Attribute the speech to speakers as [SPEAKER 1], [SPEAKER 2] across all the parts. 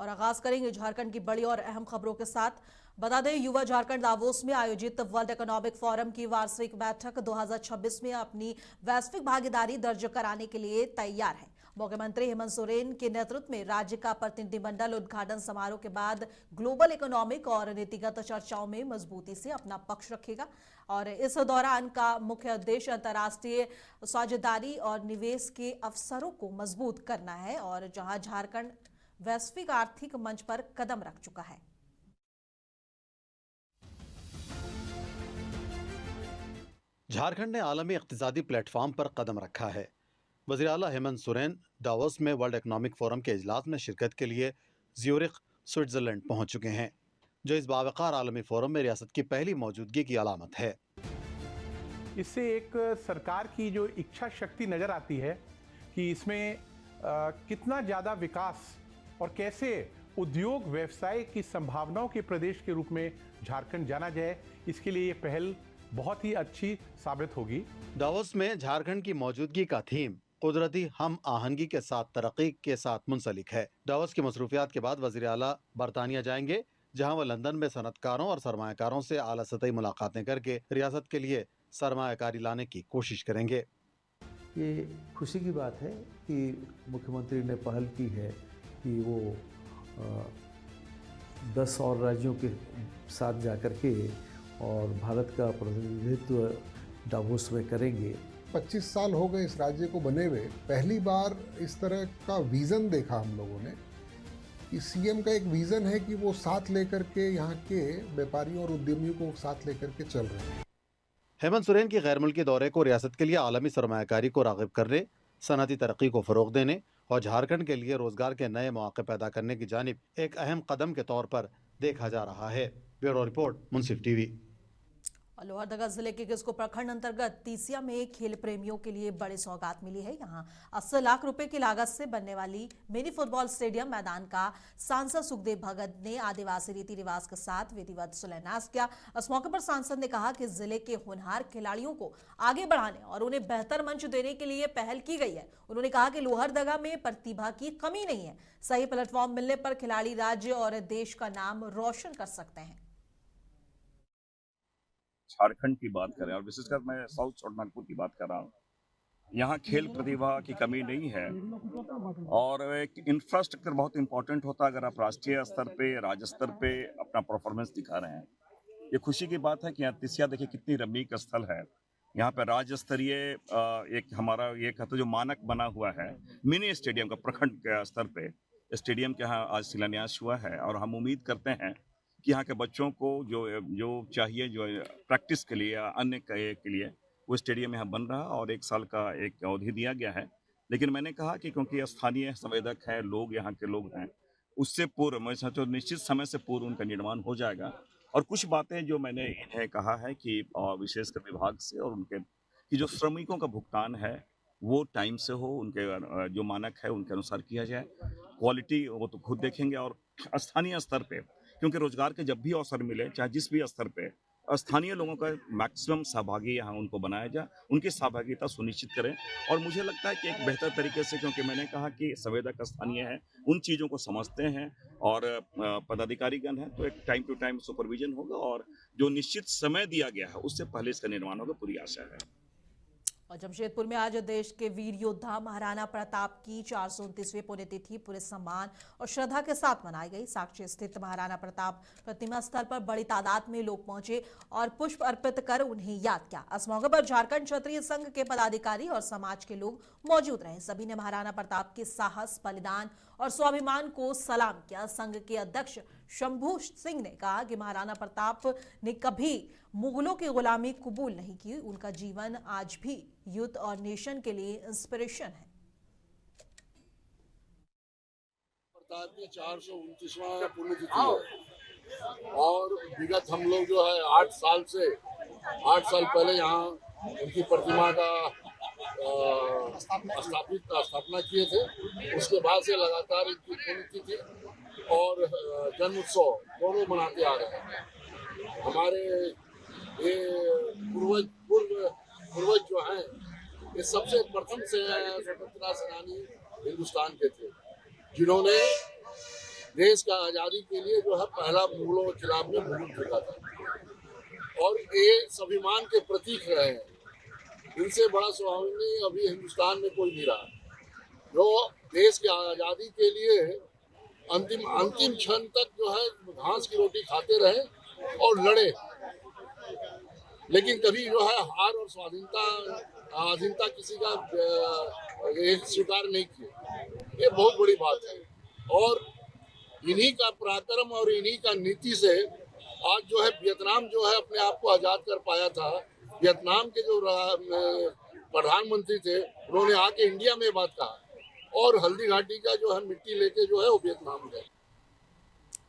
[SPEAKER 1] और आगाज करेंगे झारखंड की बड़ी और अहम खबरों के साथ। बता दें, युवा झारखंड दावोस में आयोजित वर्ल्ड इकोनॉमिक फोरम की वार्षिक बैठक 2026 में अपनी वैश्विक भागीदारी दर्ज कराने के लिए तैयार है। मुख्यमंत्री हेमंत सोरेन के नेतृत्व में राज्य का प्रतिनिधिमंडल उद्घाटन समारोह के बाद ग्लोबल इकोनॉमिक और नीतिगत चर्चाओं में मजबूती से अपना पक्ष रखेगा और इस दौरान का मुख्य उद्देश्य अंतर्राष्ट्रीय साझेदारी और निवेश के अवसरों को मजबूत करना है और जहां झारखंड वैश्विक आर्थिक मंच पर कदम रख चुका है।
[SPEAKER 2] झारखंड ने आलमी इक्तिसादी प्लेटफॉर्म पर कदम रखा है। वज़ीर आला हेमंत सोरेन दावोस में वर्ल्ड इकोनॉमिक फोरम के इजलास में शिरकत के लिए ज्यूरिख स्विट्जरलैंड पहुंच चुके हैं, जो इस बावकार आलमी फोरम में रियासत की पहली मौजूदगी की अलामत है।
[SPEAKER 3] इससे एक सरकार की जो इच्छा शक्ति नजर आती है कि इसमें कितना ज़्यादा विकास और कैसे उद्योग व्यवसाय की संभावनाओं के प्रदेश के रूप में झारखंड जाना जाए, इसके लिए ये पहल बहुत ही अच्छी साबित होगी।
[SPEAKER 2] दावोस में झारखंड की मौजूदगी का थीम कुदरती हम आहंगी के साथ तरक्की के साथ मुंसलिक है। दावोस की मसरूफियात के बाद वज़ीर आला बरतानिया जाएंगे, जहां वह लंदन में सनतकारों और सरमायाकारों से आला सतही मुलाकातें करके रियासत के लिए सरमायाकारी लाने की कोशिश करेंगे।
[SPEAKER 4] ये खुशी की बात है कि मुख्यमंत्री ने पहल की है कि वो 10 और राज्यों के साथ जाकर के और भारत का प्रतिनिधित्व दावोस में करेंगे।
[SPEAKER 5] 25 साल हो गए इस राज्य को बने हुए, पहली बार इस तरह का विज़न देखा हम लोगों ने कि सीएम का एक विज़न है कि वो साथ लेकर के यहाँ के व्यापारियों और उद्यमियों को साथ लेकर के चल रहे हैं।
[SPEAKER 2] हेमंत सोरेन के गैर मुल्की दौरे को रियासत के लिए आलमी सरमायाकारी को राग़िब करने, सनअती तरक्की को फ़रोग़ देने और झारखंड के लिए रोजगार के नए मौके पैदा करने की जानिब एक अहम कदम के तौर पर देखा जा रहा है। ब्यूरो रिपोर्ट, मुंसिफ टीवी।
[SPEAKER 1] लोहरदगा जिले के किस्को प्रखंड अंतर्गत तीसिया में खेल प्रेमियों के लिए बड़ी सौगात मिली है। यहां 80 लाख रुपए की लागत से बनने वाली मिनी फुटबॉल स्टेडियम मैदान का सांसद सुखदेव भगत ने आदिवासी रीति रिवाज के साथ विधिवत शिलान्यास किया। इस मौके पर सांसद ने कहा कि जिले के होनहार खिलाड़ियों को आगे बढ़ाने और उन्हें बेहतर मंच देने के लिए पहल की गई है। उन्होंने कहा कि लोहरदगा में प्रतिभा की कमी नहीं है, सही प्लेटफॉर्म मिलने पर खिलाड़ी राज्य और देश का नाम रोशन कर सकते हैं।
[SPEAKER 6] झारखंड की बात करें और विशेषकर मैं साउथ और नागपुर की बात कर रहा हूँ, यहाँ खेल प्रतिभा की कमी नहीं है और एक इंफ्रास्ट्रक्चर बहुत इंपॉर्टेंट होता है। अगर आप राष्ट्रीय स्तर पे, राज्य स्तर पे अपना परफॉर्मेंस दिखा रहे हैं, ये खुशी की बात है कि यहाँ तिसिया देखिए कितनी रमणीक स्थल है। यहाँ पे राज्य स्तरीय एक हमारा ये कहते जो मानक बना हुआ है मिनी स्टेडियम का, प्रखंड के स्तर पे स्टेडियम के यहाँ आज शिलान्यास हुआ है और हम उम्मीद करते हैं कि यहाँ के बच्चों को जो चाहिए, जो प्रैक्टिस के लिए या अन्य के लिए वो स्टेडियम यहाँ बन रहा और 1 साल का एक अवधि दिया गया है। लेकिन मैंने कहा कि क्योंकि स्थानीय संवेदक है, लोग यहाँ के लोग हैं, उससे पूर्व मैं सोचता हूँ निश्चित समय से पूर्व उनका निर्माण हो जाएगा। और कुछ बातें जो मैंने इन्हें कहा है कि विशेषकर विभाग से और उनके कि जो श्रमिकों का भुगतान है वो टाइम से हो, उनके जो मानक है उनके अनुसार किया जाए। क्वालिटी वो तो खुद देखेंगे और स्थानीय स्तर पे, क्योंकि रोजगार के जब भी अवसर मिले, चाहे जिस भी स्तर पे, स्थानीय लोगों का मैक्सिमम सहभागी यहाँ उनको बनाया जाए, उनकी सहभागिता सुनिश्चित करें। और मुझे लगता है कि एक बेहतर तरीके से, क्योंकि मैंने कहा कि संवेदक स्थानीय है, उन चीज़ों को समझते हैं और पदाधिकारीगण हैं, तो एक टाइम टू टाइम सुपरविजन होगा और जो निश्चित समय दिया गया है उससे पहले इसका निर्माण होगा, पूरी आशा है।
[SPEAKER 1] और जमशेदपुर में आज देश के वीर योद्धा महाराणा प्रताप की 429वीं पुण्यतिथि पूरे सम्मान और श्रद्धा के साथ मनाई गई। साक्षी स्थित महाराणा प्रताप प्रतिमा स्थल पर बड़ी तादाद में लोग पहुंचे और पुष्प अर्पित कर उन्हें याद किया। इस मौके पर झारखंड क्षत्रिय संघ के पदाधिकारी और समाज के लोग मौजूद रहे। सभी ने महाराणा प्रताप के साहस, बलिदान और स्वाभिमान को सलाम किया। संघ के अध्यक्ष शंभू सिंह ने कहा कि महाराणा प्रताप ने कभी मुगलों की गुलामी कबूल नहीं की। उनका जीवन आज भी यूथ और नेशन के लिए इंस्पिरेशन है।
[SPEAKER 7] प्रताप की 429वां पुण्यतिथि है और विगत हम लोग जो है 8 साल पहले यहाँ उनकी प्रतिमा का स्थापना किए थे। उसके बाद से लगातार इनकी पुण्यतिथि और जन्म उत्सव दोनों मनाते आ रहे हैं। हमारे ये पूर्वज जो हैं, ये सबसे प्रथम से स्वतंत्रता सेनानी हिंदुस्तान के थे, जिन्होंने देश का आज़ादी के लिए जो है पहला मुगलों के खिलाफ में मुहिम फेंका था और ये स्वाभिमान के प्रतीक रहे हैं। इनसे बड़ा स्वाभिमानी अभी हिंदुस्तान में कोई नहीं रहा, जो देश की आज़ादी के लिए अंतिम क्षण तक जो है घास की रोटी खाते रहे और लड़े, लेकिन कभी जो है हार और स्वाधीनता किसी का स्वीकार नहीं किया। ये बहुत बड़ी बात है और इन्हीं का पराक्रम और इन्हीं का नीति से आज जो है वियतनाम जो है अपने आप को आज़ाद कर पाया था। वियतनाम के जो प्रधानमंत्री थे उन्होंने आके इंडिया में बात कहा और हल्दी घाटी का जो है मिट्टी लेके जो है वो वियतनाम गए।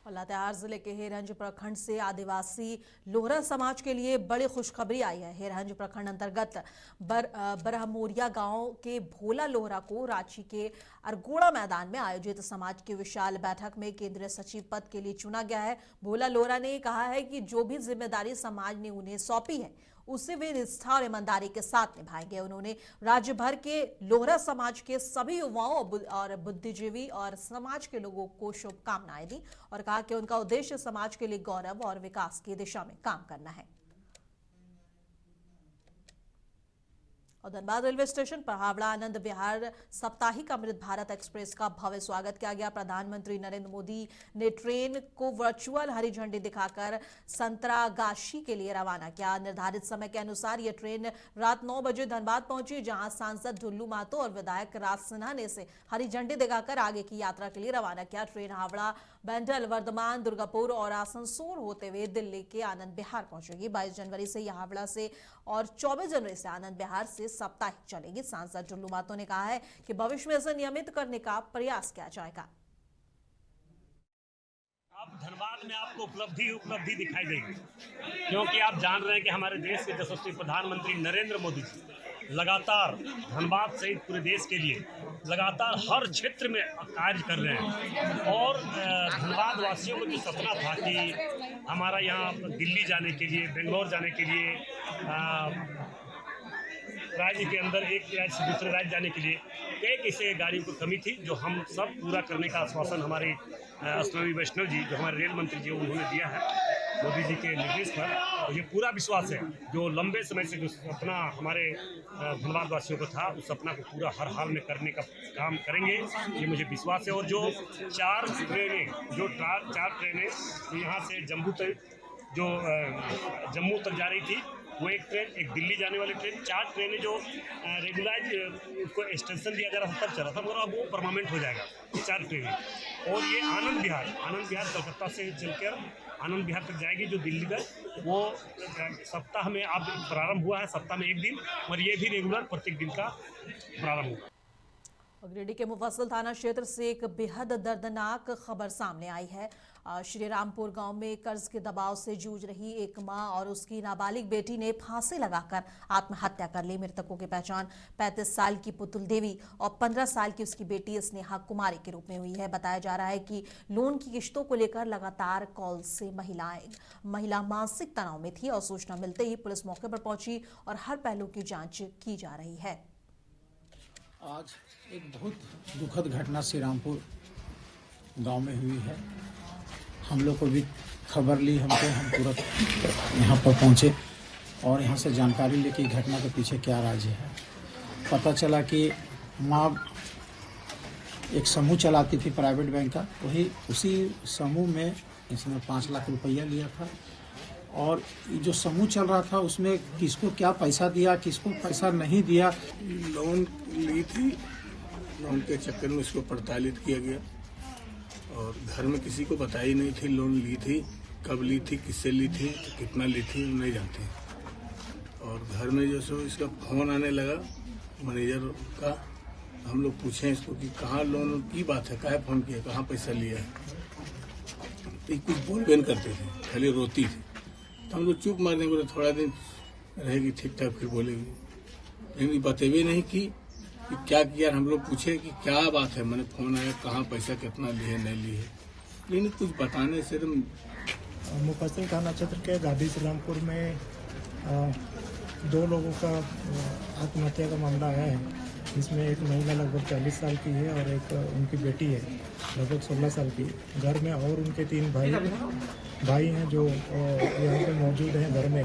[SPEAKER 1] और लातेहार जिले के हेरहंज प्रखंड से आदिवासी लोहरा समाज के लिए बड़ी खुशखबरी आई है। हेरहंज प्रखंड अंतर्गत बरहमोरिया गांव के भोला लोहरा को रांची के अरगोड़ा मैदान में आयोजित समाज की विशाल बैठक में केंद्रीय सचिव पद के लिए चुना गया है। भोला लोहरा ने कहा है कि जो भी जिम्मेदारी समाज ने उन्हें सौंपी है उसे वे निष्ठा और ईमानदारी के साथ निभाएंगे। उन्होंने राज्य भर के लोहरा समाज के सभी युवाओं और बुद्धिजीवी और समाज के लोगों को शुभकामनाएं दी और कहा कि उनका उद्देश्य समाज के लिए गौरव और विकास की दिशा में काम करना है। और धनबाद रेलवे स्टेशन पर हावड़ा आनंद विहार साप्ताहिक अमृत भारत एक्सप्रेस का भव्य स्वागत किया गया। प्रधानमंत्री नरेंद्र मोदी ने ट्रेन को वर्चुअल हरी झंडी दिखाकर संतरागाछी के लिए रवाना किया। निर्धारित समय के अनुसार यह ट्रेन रात 9 बजे धनबाद पहुंची, जहां सांसद ढुल्लू महतो और विधायक राज सिन्हा ने इसे हरी झंडी दिखाकर आगे की यात्रा के लिए रवाना किया। ट्रेन हावड़ा, बैंडल, वर्धमान, दुर्गापुर और आसनसोल होते हुए दिल्ली के आनंद विहार पहुंचेगी। 22 जनवरी से यह हावड़ा से और 24 जनवरी से आनंद विहार से साप्ताहिक चलेगी। सांसद ढुल्लू महतो ने कहा है कि भविष्य में इसे नियमित करने का प्रयास किया जाएगा।
[SPEAKER 8] अब धनबाद में आपको उपलब्धि दिखाई देगी, क्योंकि आप जान रहे हैं कि हमारे देश के यशस्वी प्रधानमंत्री नरेंद्र मोदी जी लगातार धनबाद सहित पूरे देश के लिए लगातार हर क्षेत्र में कार्य कर रहे हैं। और धनबाद वासियों को जो सपना था कि हमारा यहाँ दिल्ली जाने के लिए, बेंगलोर जाने के लिए, राज्य के अंदर एक राज्य से दूसरे राज्य जाने के लिए कई ऐसे गाड़ियों की कमी थी, जो हम सब पूरा करने का आश्वासन हमारे अश्विनी वैष्णव जी, जो हमारे रेल मंत्री जी, उन्होंने दिया है मोदी जी के निर्देश पर। और ये पूरा विश्वास है, जो लंबे समय से जो सपना हमारे धनबाद वासियों को था, उस सपना को पूरा हर हाल में करने का काम करेंगे, ये मुझे विश्वास है। और जो चार ट्रेनें तो यहाँ से जम्मू तक जा रही थी, वो एक ट्रेन, एक दिल्ली जाने वाली ट्रेन, 4 ट्रेनें जो रेगुलराइज उसको एक्सटेंशन दिया जा रहा था, तब चला था, मगर अब वो परमानेंट हो जाएगा 4 ट्रेनें। और ये आनंद विहार कलकत्ता से चलकर आनंद विहार तक जाएगी, जो दिल्ली का वो सप्ताह में अब प्रारंभ हुआ है, सप्ताह में 1 दिन, और ये भी रेगुलर प्रत्येक दिन का प्रारंभ होगा।
[SPEAKER 1] गिरिडीह के मुफस्सिल थाना क्षेत्र से एक बेहद दर्दनाक खबर सामने आई है। श्री रामपुर गांव में कर्ज के दबाव से जूझ रही एक मां और उसकी नाबालिग बेटी ने फांसी लगाकर आत्महत्या कर ली। मृतकों की पहचान 35 साल की पुतुल देवी और 15 साल की उसकी बेटी स्नेहा कुमारी के रूप में हुई है। बताया जा रहा है कि लोन की किश्तों को लेकर लगातार कॉल से महिला मानसिक तनाव में थी और सूचना मिलते ही पुलिस मौके पर पहुंची और हर पहलू की जांच की जा रही है।
[SPEAKER 9] आज एक बहुत दुखद घटना श्री रामपुर गांव में हुई है। हम लोग को भी खबर ली, हम तुरंत यहाँ पर पहुँचे और यहाँ से जानकारी ली कि घटना के पीछे क्या राज है। पता चला कि माँ एक समूह चलाती थी प्राइवेट बैंक का, उसी समूह में इसने 5 लाख रुपया लिया था और जो समूह चल रहा था उसमें किसको क्या पैसा दिया, किसको पैसा नहीं दिया।
[SPEAKER 10] लोन ली थी, लोन के चक्कर में इसको प्रताड़ित किया गया और घर में किसी को बताई नहीं थी लोन ली थी, कब ली थी, किससे ली थी, कितना ली थी, नहीं जानते। और घर में जो सो इसका फ़ोन आने लगा मैनेजर का, हम लोग पूछे इसको कि कहाँ लोन की बात है, कहाँ फ़ोन किया, कहाँ पैसा लिया है, तो कुछ बोल भी नहीं करते थे, खाली रोती थी। तो हम लोग चुप मारने बोले थोड़ा दिन रहेगी ठीक ठाक फिर बोलेगी, लेकिन बतेबे नहीं कि क्या किया। हम लोग पूछे कि क्या बात है, मैंने फ़ोन आया, कहाँ पैसा कितना लिए नहीं लिए, लेकिन कुछ बताने से।
[SPEAKER 11] मुफस्सिल थाना क्षेत्र के गादी श्रीरामपुर में 2 लोगों का आत्महत्या का मामला आया है। इसमें एक महिला लगभग 40 साल की है और एक उनकी बेटी है लगभग 16 साल की। घर में और उनके 3 भाई हैं जो यहाँ पे मौजूद हैं घर में,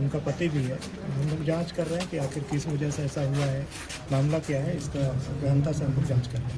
[SPEAKER 11] उनका पति भी है। हम लोग जांच कर रहे हैं कि आखिर किस वजह से ऐसा हुआ है, मामला क्या है, इसका गहनता से हम लोग जांच कर रहे हैं।